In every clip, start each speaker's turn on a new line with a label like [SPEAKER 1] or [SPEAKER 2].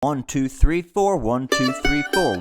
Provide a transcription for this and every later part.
[SPEAKER 1] 1, 2, 3, 4, 1, 2, 3, 4.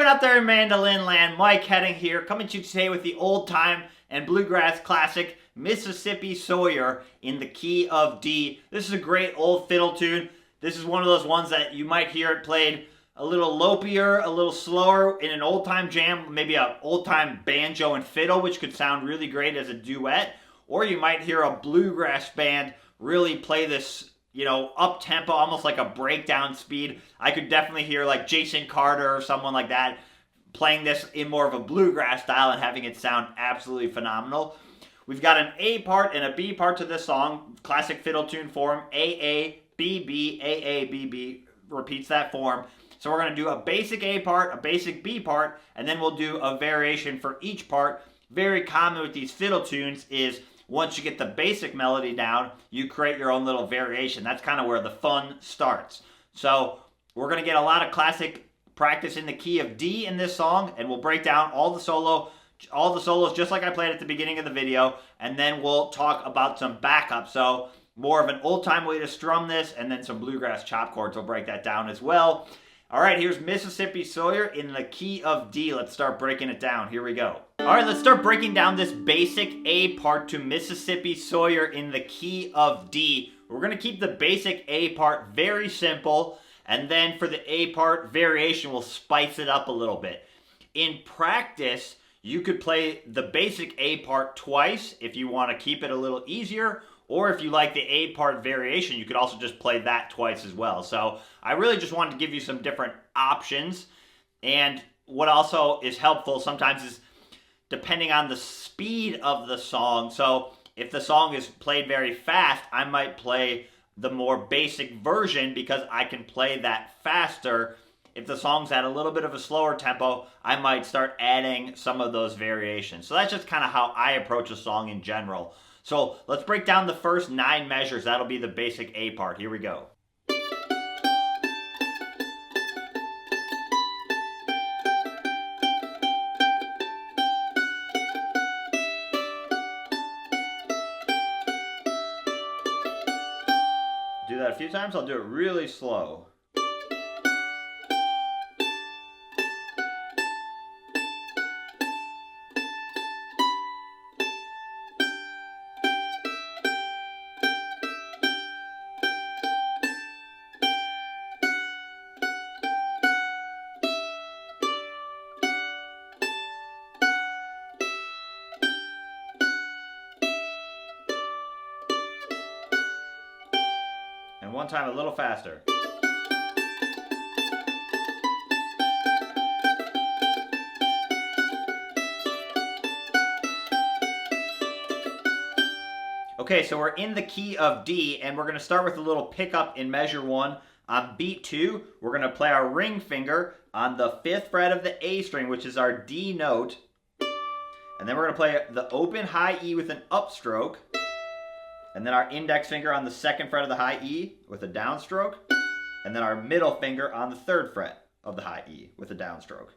[SPEAKER 2] Up there in Mandolin land, Mike Heading here, coming to you today with the old time and bluegrass classic Mississippi Sawyer in the key of D. This is a great old fiddle tune. This is one of those ones that you might hear it played a little lopier, a little slower in an old time jam, maybe an old time banjo and fiddle, which could sound really great as a duet, or you might hear a bluegrass band really play this, you know, up-tempo, almost like a breakdown speed. I could definitely hear like Jason Carter or someone like that playing this in more of a bluegrass style and having it sound absolutely phenomenal. We've got an A part and a B part to this song, classic fiddle tune form, A, B, B, A, B, B, repeats that form. So we're going to do a basic A part, a basic B part, and then we'll do a variation for each part. Very common with these fiddle tunes is once you get the basic melody down, you create your own little variation. That's kind of where the fun starts. So we're going to get a lot of classic practice in the key of D in this song, and we'll break down all the solos just like I played at the beginning of the video, and then we'll talk about some backup. So more of an old-time way to strum this, and then some bluegrass chop chords. We'll break that down as well. All right, here's Mississippi Sawyer in the key of D. Let's start breaking it down. Here we go. All right, let's start breaking down this basic A part to Mississippi Sawyer in the key of D. We're going to keep the basic A part very simple, and then for the A part variation, we'll spice it up a little bit. In practice, you could play the basic A part twice if you want to keep it a little easier, or if you like the A part variation, you could also just play that twice as well. So I really just wanted to give you some different options. And what also is helpful sometimes is depending on the speed of the song. So if the song is played very fast, I might play the more basic version because I can play that faster. If the song's at a little bit of a slower tempo, I might start adding some of those variations. So that's just kind of how I approach a song in general. So let's break down the first 9 measures. That'll be the basic A part. Here we go. Do that a few times. I'll do it really slow. And one time a little faster. Okay, so we're in the key of D, and we're going to start with a little pickup in measure 1. On beat 2, we're going to play our ring finger on the 5th fret of the A string, which is our D note. And then we're going to play the open high E with an upstroke. And then our index finger on the 2nd fret of the high E with a downstroke. And then our middle finger on the 3rd fret of the high E with a downstroke.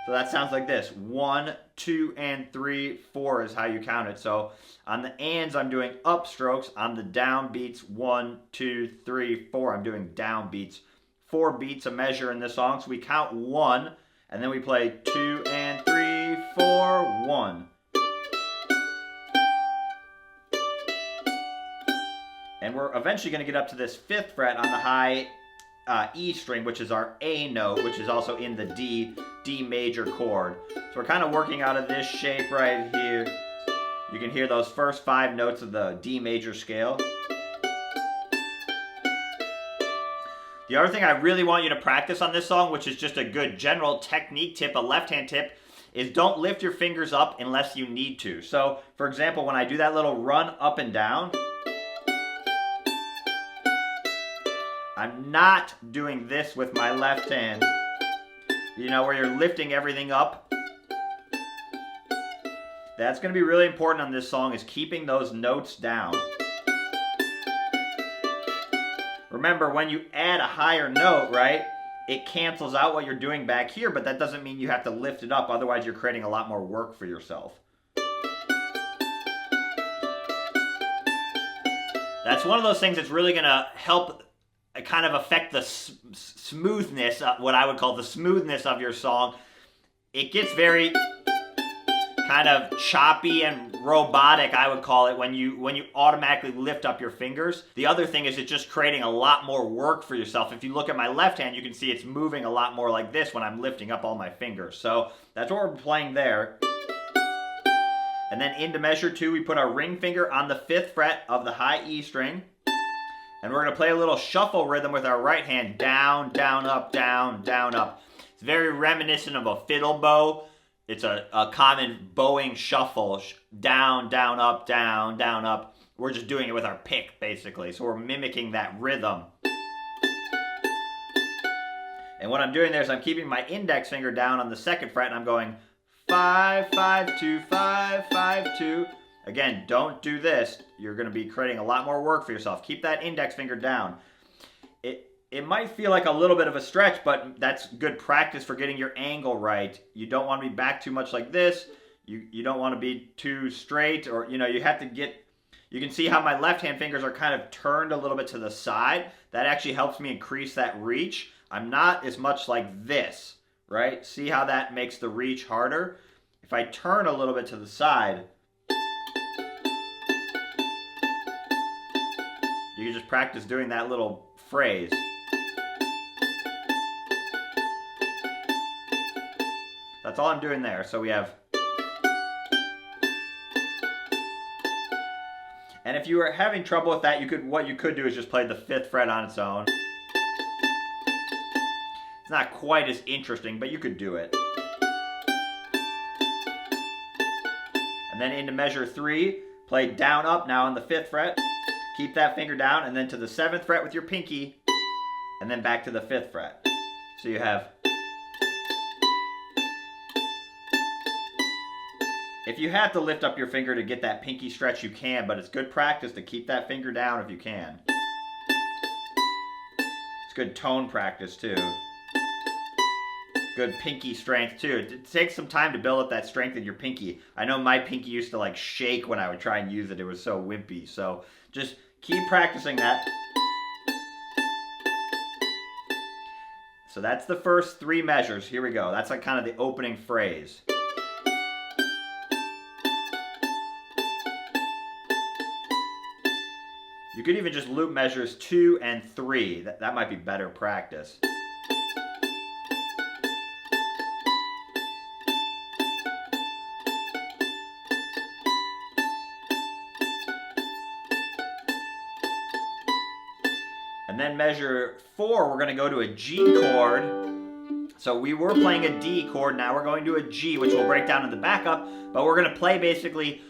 [SPEAKER 2] So that sounds like this. 1, 2, and 3, 4 is how you count it. So on the ands, I'm doing upstrokes. On the down beats, 1, 2, 3, 4, I'm doing down beats. 4 beats a measure in this song. So we count 1, and then we play 2 and 3, 4, 1. And we're eventually going to get up to this 5th fret on the high E string, which is our A note, which is also in the D major chord. So we're kind of working out of this shape right here. You can hear those first 5 notes of the D major scale. The other thing I really want you to practice on this song, which is just a good general technique tip, a left-hand tip, is don't lift your fingers up unless you need to. So, for example, when I do that little run up and down, I'm not doing this with my left hand. You know, where you're lifting everything up. That's going to be really important on this song, is keeping those notes down. Remember, when you add a higher note, right, it cancels out what you're doing back here, but that doesn't mean you have to lift it up. Otherwise, you're creating a lot more work for yourself. That's one of those things that's really going to help kind of affect the smoothness, what I would call the smoothness of your song. It gets very kind of choppy and robotic, I would call it, when you automatically lift up your fingers. The other thing is it's just creating a lot more work for yourself. If you look at my left hand, you can see it's moving a lot more like this when I'm lifting up all my fingers. So that's what we're playing there. And then into measure 2, we put our ring finger on the 5th fret of the high E string. And we're going to play a little shuffle rhythm with our right hand. Down, down, up, down, down, up. It's very reminiscent of a fiddle bow. It's a common bowing shuffle. Down, down, up, down, down, up. We're just doing it with our pick, basically. So we're mimicking that rhythm. And what I'm doing there is I'm keeping my index finger down on the 2nd fret, and I'm going 5, 5, 2, 5, 5, 2. Again, don't do this. You're going to be creating a lot more work for yourself. Keep that index finger down. It might feel like a little bit of a stretch, but that's good practice for getting your angle right. You don't want to be back too much like this. You don't want to be too straight, or, you know, you have to get... You can see how my left hand fingers are kind of turned a little bit to the side. That actually helps me increase that reach. I'm not as much like this, right? See how that makes the reach harder? If I turn a little bit to the side, you can just practice doing that little phrase. That's all I'm doing there. So we have... And if you are having trouble with that, what you could do is just play the 5th fret on its own. It's not quite as interesting, but you could do it. And then into measure 3, play down, up now on the 5th fret. Keep that finger down, and then to the 7th fret with your pinky, and then back to the 5th fret. So you have... If you have to lift up your finger to get that pinky stretch, you can, but it's good practice to keep that finger down if you can. It's good tone practice too. Good pinky strength too. It takes some time to build up that strength in your pinky. I know my pinky used to like shake when I would try and use it. It was so wimpy. So just keep practicing that. So that's the first 3 measures. Here we go. That's like kind of the opening phrase. You could even just loop measures 2 and 3. That might be better practice. And then measure 4, we're going to go to a G chord. So we were playing a D chord, now we're going to a G, which we'll break down in the backup. But we're going to play basically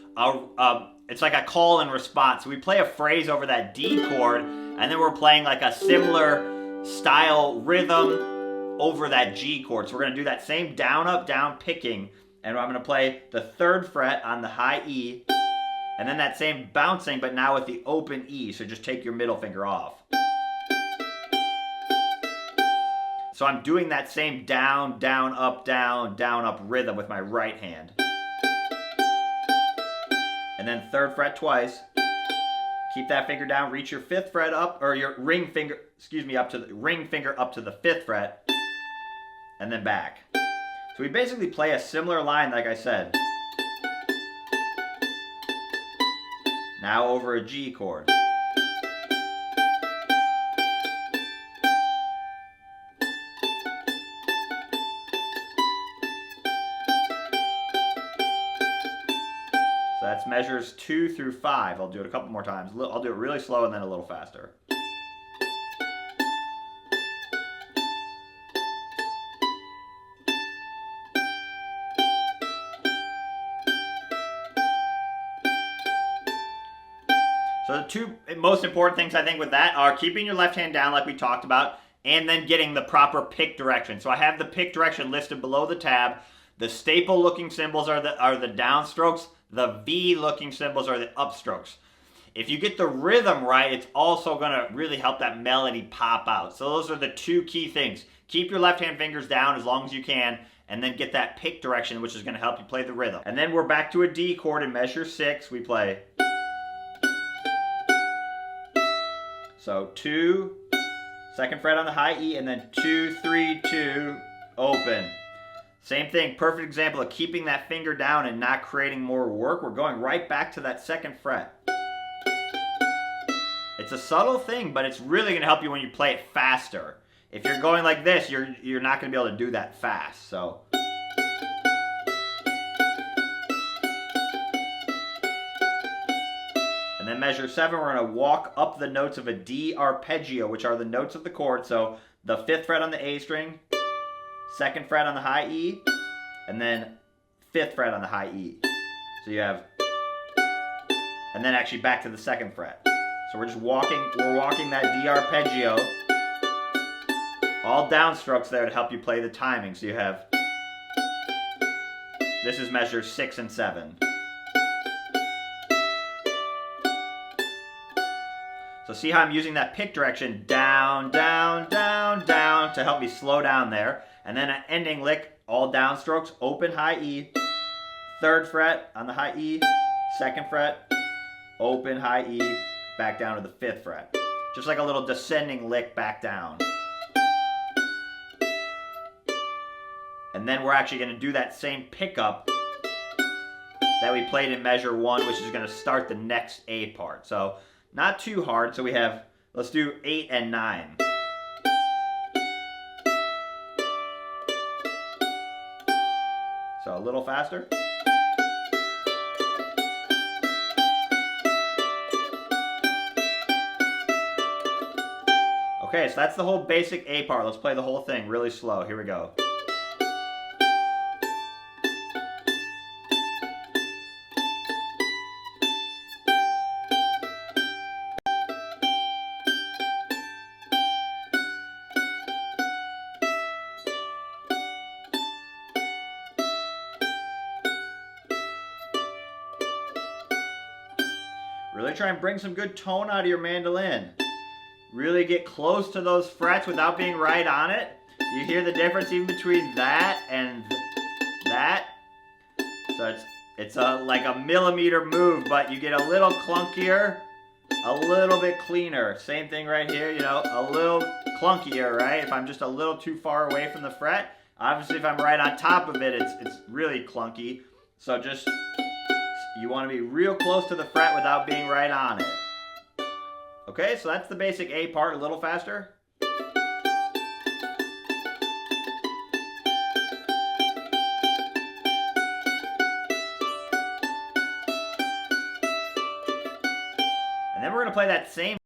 [SPEAKER 2] it's like a call and response. So we play a phrase over that D chord, and then we're playing like a similar style rhythm over that G chord. So we're going to do that same down, up, down picking, and I'm going to play the 3rd fret on the high E, and then that same bouncing, but now with the open E. So just take your middle finger off. So I'm doing that same down, down, up rhythm with my right hand. And then 3rd fret twice. Keep that finger down, reach your 5th fret up, or your ring finger, up to the ring finger up to the 5th fret, and then back. So we basically play a similar line like I said. Now over a G chord. So that's measures 2 through 5. I'll do it a couple more times. I'll do it really slow and then a little faster. So the two most important things I think with that are keeping your left hand down like we talked about, and then getting the proper pick direction. So I have the pick direction listed below the tab. The staple looking symbols are the downstrokes. The V looking symbols are the upstrokes. If you get the rhythm right, it's also going to really help that melody pop out. So those are the two key things. Keep your left hand fingers down as long as you can, and then get that pick direction, which is going to help you play the rhythm. And then we're back to a D chord in measure 6. We play. So 2, 2nd fret on the high E, and then 2, 3, 2, open. Same thing, perfect example of keeping that finger down and not creating more work. We're going right back to that 2nd fret. It's a subtle thing, but it's really going to help you when you play it faster. If you're going like this, you're not going to be able to do that fast. So. And then measure 7, we're going to walk up the notes of a D arpeggio, which are the notes of the chord. So the 5th fret on the A string, 2nd fret on the high E, and then 5th fret on the high E. So you have, and then actually back to the 2nd fret. So we're walking that D arpeggio, all downstrokes there to help you play the timing. So you have, this is measure 6 and 7. So see how I'm using that pick direction, down, down, down, down, to help me slow down there. And then an ending lick, all downstrokes, open high E, 3rd fret on the high E, 2nd fret, open high E, back down to the 5th fret. Just like a little descending lick back down. And then we're actually going to do that same pickup that we played in measure 1, which is going to start the next A part. So not too hard. So we have, let's do 8 and 9. So a little faster. Okay, so that's the whole basic A part. Let's play the whole thing really slow. Here we go. Really try and bring some good tone out of your mandolin. Really get close to those frets without being right on it. You hear the difference even between that and that. So it's like a millimeter move, but you get a little clunkier, a little bit cleaner. Same thing right here, you know, a little clunkier, right? If I'm just a little too far away from the fret. Obviously, if I'm right on top of it, it's really clunky. So just, you want to be real close to the fret without being right on it. Okay, so that's the basic A part, a little faster. And then we're going to play that same